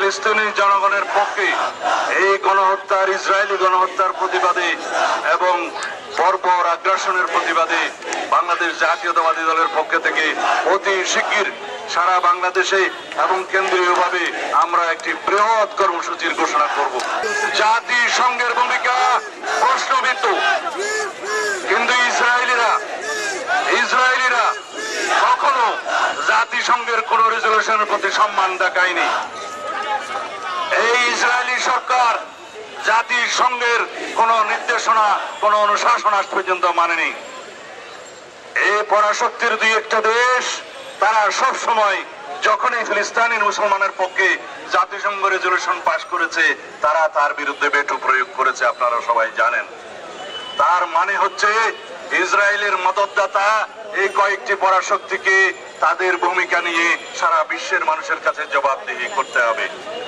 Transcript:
ফিলিস্তিনি জনগণের পক্ষে এই গণহত্যার, ইসরায়েলি গণহত্যার প্রতিবাদে এবং বর্বর আগ্রাসনের প্রতিবাদে বাংলাদেশ জাতীয়তাবাদী দলের পক্ষ থেকে অতি শিগগির সারা বাংলাদেশে এবং কেন্দ্রীয়ভাবে আমরা একটি বৃহৎ কর্মসূচির ঘোষণা করব। জাতিসংঘের ভূমিকা প্রশ্নবিদ্ধ, কিন্তু ইসরায়েলিরা কখনো জাতিসংঘের কোন রেজলিউশনের প্রতি সম্মান দেখায়নি। এই ইসরায়েলি সরকার জাতিসংঘের কোন নির্দেশনা, কোন অনুশাসন আজ পর্যন্ত মানেনি। এই পরাশক্তির দুই একটা দেশ তারা সব সময় যখনই ফিলিস্তিনি মুসলমানের পক্ষে জাতিসংঘ রেজলিউশন পাশ করেছে, তারা তার বিরুদ্ধে ভেটো প্রয়োগ করেছে, আপনারা সবাই জানেন। তার মানে হচ্ছে ইসরায়েলের মদতদাতা এই কয়েকটি পরাশক্তিকে তাদের ভূমিকা নিয়ে সারা বিশ্বের মানুষের কাছে জবাবদিহি করতে হবে।